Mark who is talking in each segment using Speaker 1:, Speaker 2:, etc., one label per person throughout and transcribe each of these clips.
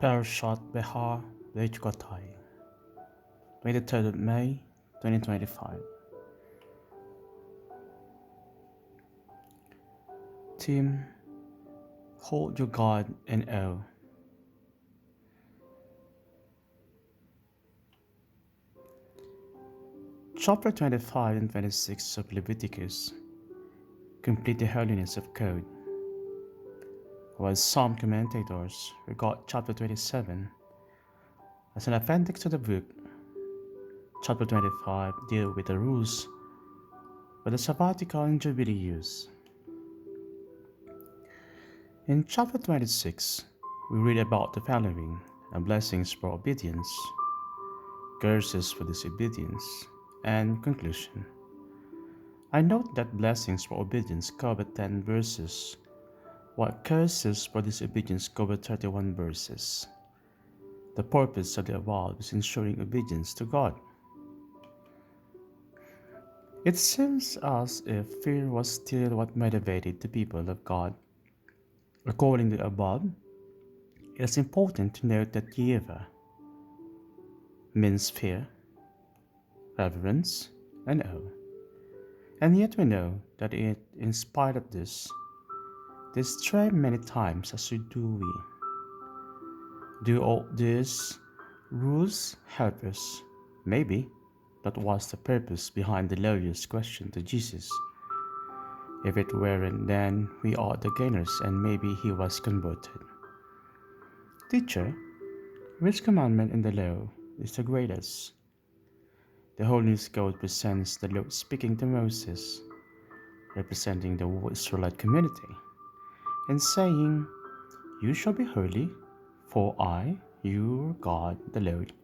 Speaker 1: Parashat Behar-Bechukotai, 23rd of May 2025. Theme: Hold your God in awe. Chapter 25 and 26 of Leviticus complete the Holiness Code, while some commentators regard chapter 27 as an appendix to the book. Chapter 25 deals with the rules for the Sabbatical and Jubilee use. In chapter 26, we read about the following: blessings for obedience, curses for disobedience, and conclusion. I note that blessings for obedience cover 10 verses, while curses for disobedience cover 31 verses. The purpose of the above is ensuring obedience to God. It seems as if fear was still what motivated the people of God. According to the above, it is important to note that yirah means fear, reverence, and awe. And yet we know that in spite of this, they stray many times, as do we. Do all these rules help us? Maybe. That was the purpose behind the lawyer's question to Jesus. If it weren't, then we are the gainers, and maybe he was converted. Teacher, which commandment in the law is the greatest? The Holiness Code presents the Lord speaking to Moses, representing the whole Israelite community, and saying, "You shall be holy, for I, your God, the Lord,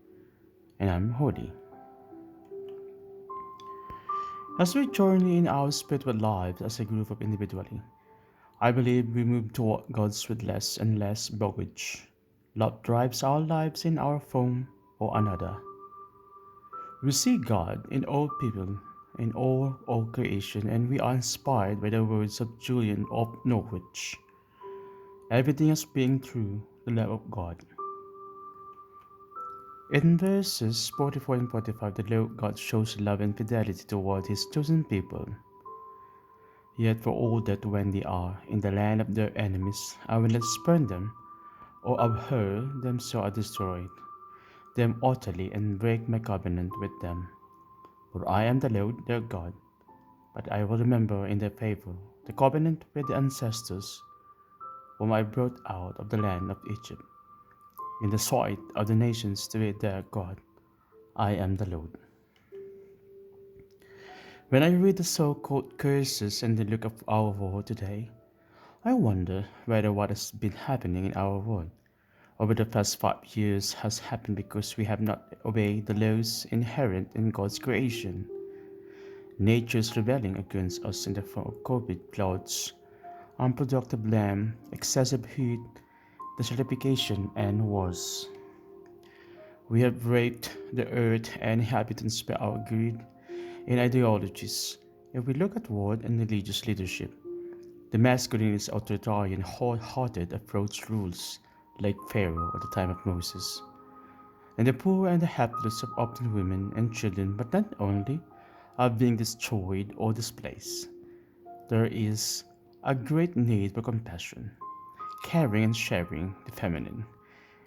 Speaker 1: and I am holy." As we journey in our spiritual lives as a group of individually, I believe we move toward God's with less and less baggage. Love drives our lives in our form or another. We see God in all people, in all creation, and we are inspired by the words of Julian of Norwich. Everything is being through the love of God. In verses 44 and 45, the Lord God shows love and fidelity toward His chosen people. Yet for all that when they are in the land of their enemies, I will not spurn them, or abhor them so I destroy them utterly and break my covenant with them. For I am the Lord their God, but I will remember in their favor the covenant with the ancestors, whom I brought out of the land of Egypt, in the sight of the nations to be their God. I am the Lord. When I read the so-called curses and the look of our world today, I wonder whether what has been happening in our world over the past 5 years has happened because we have not obeyed the laws inherent in God's creation. Nature is rebelling against us in the form of COVID, floods, unproductive land, excessive heat, desertification, and wars. We have raped the earth and inhabitants by our greed and ideologies. If we look at world and religious leadership, the masculine is authoritarian, hard-hearted approach rules like Pharaoh at the time of Moses. And the poor and the helpless, of often women and children, but not only, are being destroyed or displaced. There is a great need for compassion, caring and sharing the feminine.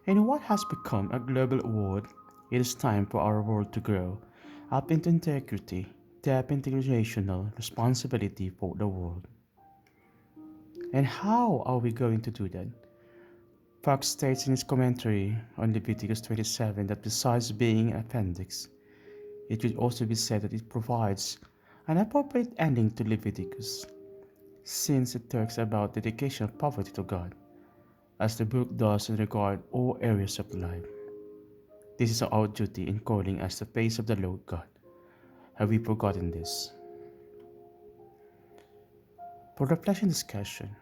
Speaker 1: In what has become a global world, it is time for our world to grow up into integrity, depth, and integrational responsibility for the world. And how are we going to do that? Fox states in his commentary on Leviticus 27 that besides being an appendix, it should also be said that it provides an appropriate ending to Leviticus, since it talks about dedication of poverty to God, as the book does in regard all areas of life. This is our duty in calling us the face of the Lord God. Have we forgotten this? For reflection discussion,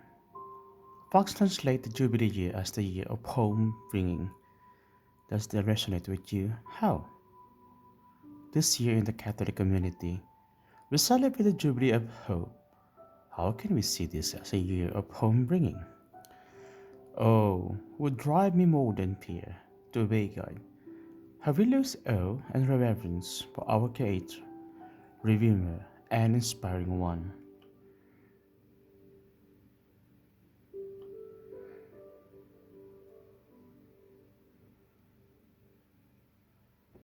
Speaker 1: Fox translates the Jubilee year as the year of home bringing. Does that resonate with you? How? This year in the Catholic community, we celebrate the Jubilee of Hope. How can we see this as a year of home bringing? Oh, would drive me more than fear to obey God. Have we lost awe and reverence for our Creator, Redeemer, and Inspiring One?